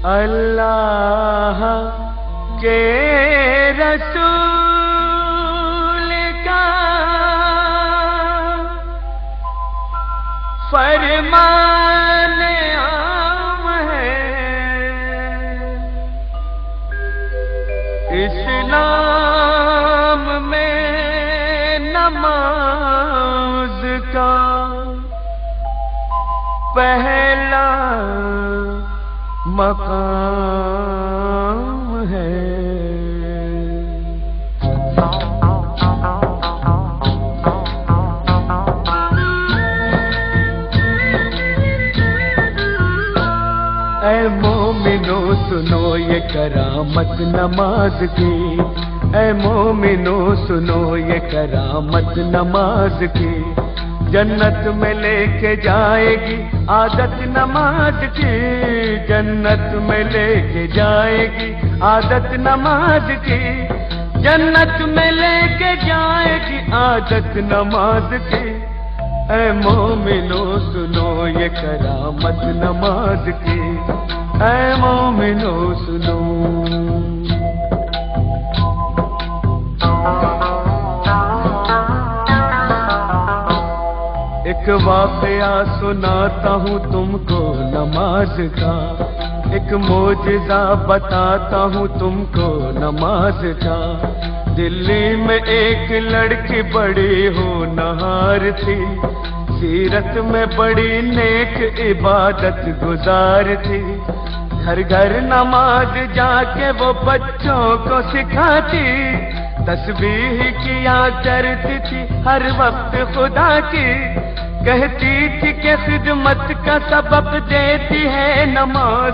اللہ کے رسول کا فرمان عام ہے، اسلام میں نماز کا پہلا مقام ہے۔ اے مومنو سنو یہ کرامت نماز کی، اے مومنو سنو یہ کرامت نماز کی، جنت میں لے کے جائے گی عادت نماز کی، جنت میں لے کے جائے گی عادت نماز کی، جنت میں لے کے جائے گی عادت نماز کی۔ اے مومنو سنو یہ کرامت نماز کی، اے مومنو سنو۔ ایک واقعہ سناتا ہوں تم کو نماز کا، ایک معجزہ بتاتا ہوں تم کو نماز کا۔ دلی میں ایک لڑکی بڑی ہونہار تھی، سیرت میں بڑی نیک عبادت گزار تھی، گھر گھر نماز جا کے وہ بچوں کو سکھاتی، تسبیح کیا کرتی تھی ہر وقت خدا کی، کہتی تھی کہ خدمت کا سبب دیتی ہے نماز،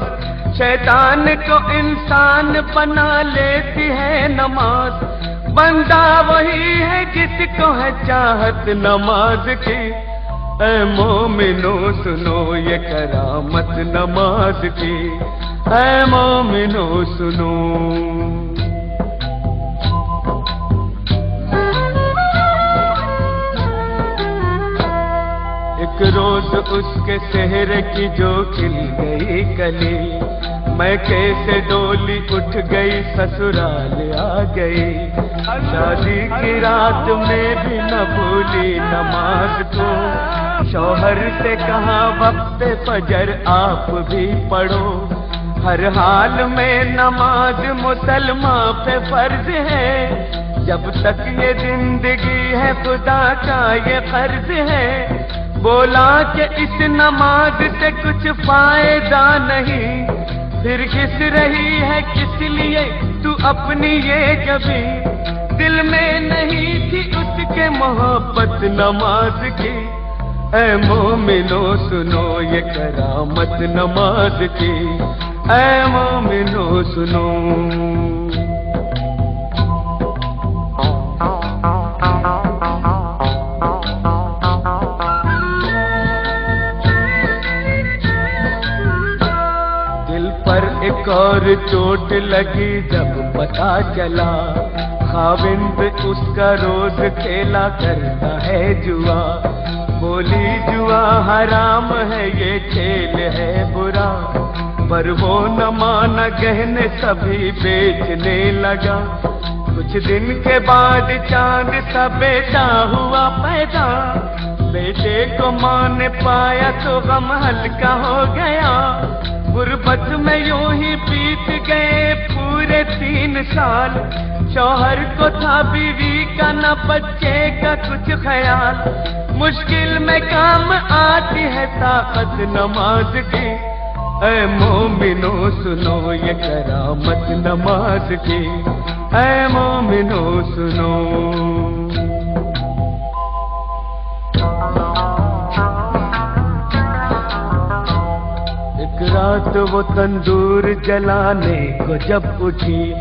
شیطان کو انسان بنا لیتی ہے نماز، بندہ وہی ہے جس کو ہے چاہت نماز کی۔ اے مومنو سنو یہ کرامت نماز کی، اے مومنو سنو۔ ایک روز اس کے سحر کی جو کھل گئی کلی، میں کیسے ڈولی اٹھ گئی سسرال آ گئی، شادی کی رات میں بھی نہ بھولی نماز کو، شوہر سے کہا وقت فجر آپ بھی پڑھو، ہر حال میں نماز مسلمان پہ فرض ہے، جب تک یہ زندگی ہے خدا کا یہ قرض ہے، بولا کہ اس نماز سے کچھ فائدہ نہیں، پھر کس رہی ہے کس لیے تو اپنی یہ کبھی، دل میں نہیں تھی اس کے محبت نماز کی۔ اے مومنو سنو یہ کرامت نماز کی، اے مومنو سنو۔ ایک اور چوٹ لگی جب پتا چلا، خاوند اس کا روز کھیلا کرتا ہے جوا، بولی جوا حرام ہے یہ کھیل ہے برا، پر وہ نہ مانا گہنے سبھی بیچنے لگا، کچھ دن کے بعد چاند سا بیٹا ہوا پیدا، بیٹے کو ماں نے پایا تو غم ہلکا ہو گیا، غربت میں یوں ہی بیت گئے پورے 3 سال، شوہر کو تھا بیوی کا نہ بچے کا کچھ خیال، مشکل میں کام آتی ہے طاقت نماز کی۔ اے مومنو سنو یہ کرامت نماز کی، اے مومنو سنو۔ رات وہ تندور جلانے کو جب اٹھی،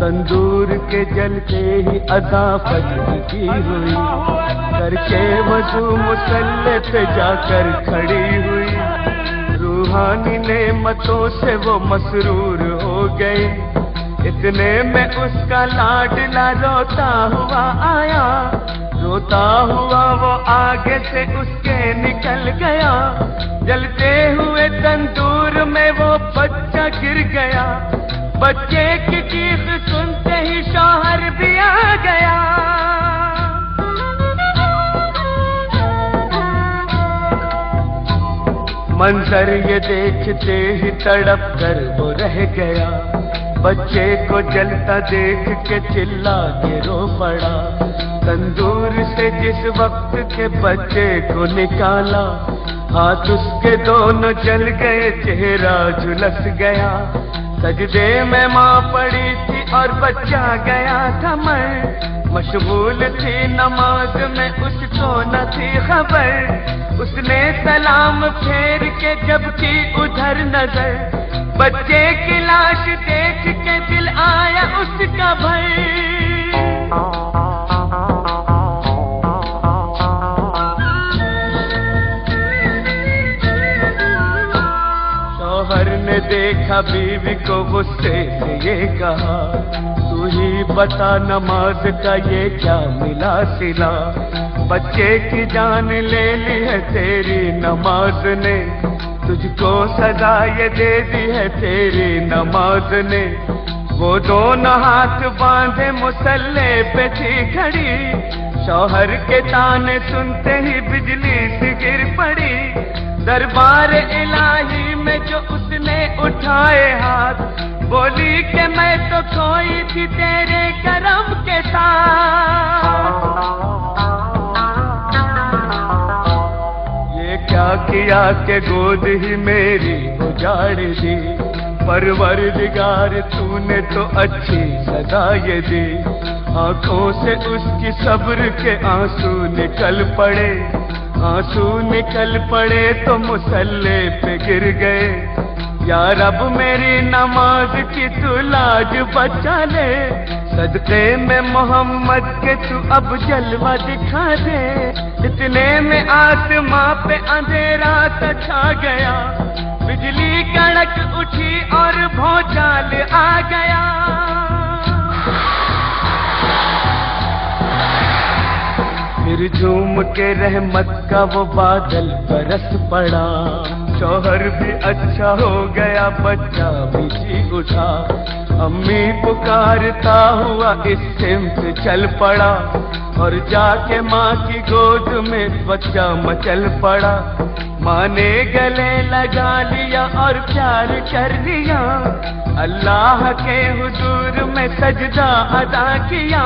تندور کے جلتے ہی اذان فجر کی ہوئی، کر کے وضو مصلی پہ جا کر کھڑی ہوئی، روحانی نعمتوں سے وہ مسرور ہو گئی، اتنے میں اس کا لاڈلا روتا ہوا آیا، روتا ہوا وہ آگے سے اس کے نکل گیا، جلتے ہوئے تندور میں وہ بچہ بچہ گر گیا، بچے کی چیخ سنتے ہی شوہر بھی آ گیا۔ منظر یہ دیکھتے ہی تڑپ کر وہ رہ گیا، بچے کو جلتا دیکھ کے چلا کے رو پڑا۔ تندور سے جس وقت کے بچے کو نکالا، ہاتھ اس کے دونوں جل گئے، چہرہ جھلس گیا۔ سجدے میں ماں پڑی تھی اور بچہ گیا تھا مر، مشغول تھی نماز میں اس کو نہ تھی خبر۔ اس نے سلام پھیر کے جب کی ادھر نظر، بچے کی لاش دیکھ کے دل آیا اس کا بھر۔ شوہر نے دیکھا بیوی کو غصے سے یہ کہا، تو ہی بتا نماز کا یہ کیا ملا صلہ؟ بچے کی جان لے لی ہے تیری نماز نے، تجھ کو سزا یہ دے دی ہے تیری نماز نے۔ وہ دونوں ہاتھ باندھے مصلی پہ تھی کھڑی، شوہر کے تانے سنتے ہی بجلی سے گر پڑی۔ دربار الہی میں جو اس نے اٹھائے ہاتھ، بولی کہ میں تو کھوئی تھی تیرے کرم کے ساتھ۔ یہ کیا کیا کہ گود ہی میری اجاڑ دی، پروردگار تو نے تو اچھی سزا یہ دی۔ آنکھوں سے اس کی صبر کے آنسو نکل پڑے، آنسو نکل پڑے تو مصلی پہ گر گئے۔ یا رب میری نماز کی تو لاج بچا لے، صدقے میں محمد کے تو اب جلوہ دکھا دے۔ اتنے میں آسماں پہ اندھیرا سا چھا گیا، بجلی کڑک اٹھی اور بھونچال آ گیا۔ پھر جھوم کے رحمت کا وہ بادل برس پڑا، شوہر بھی اچھا ہو گیا، بچہ بھی جی اٹھا۔ امی پکارتا ہوا اس سمت چل پڑا، اور جا کے ماں کی گود میں بچہ مچل پڑا۔ ماں نے گلے لگا لیا اور پیار کر لیا، اللہ کے حضور میں سجدہ ادا کیا۔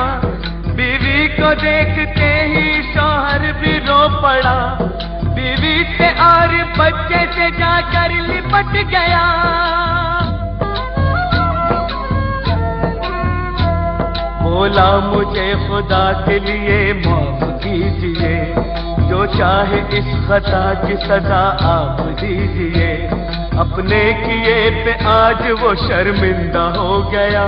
بیوی کو دیکھتے ہی شوہر بھی رو پڑا، بیوی سے اور بچے سے جا کر لپٹ گیا۔ بولا مجھے خدا کے لیے معاف کیجئے، جو چاہے اس خطا کی سزا آپ دیجئے۔ اپنے کیے پہ آج وہ شرمندہ ہو گیا،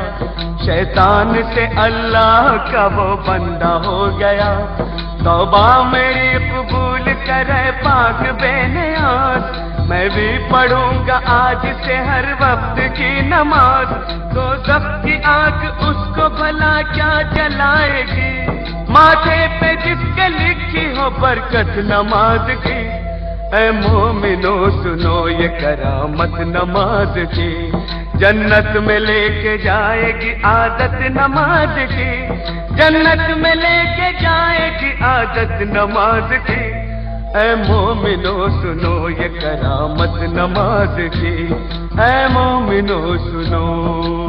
شیطان سے اللہ کا وہ بندہ ہو گیا۔ توبہ میری قبول کرے پاک بے نیاز، میں بھی پڑھوں گا آج سے ہر وقت کی نماز۔ دوزخ کی آگ اس کو بھلا کیا جلائے گی، ماتھے پہ جس کے لکھی ہو برکت نماز کی۔ اے مومنو سنو یہ کرامت نماز کی، جنت میں لے کے جائے گی عادت نماز کی، جنت میں لے کے جائے گی عادت نماز کی۔ اے مومنو سنو یہ کرامت نماز کی، اے مومنو سنو۔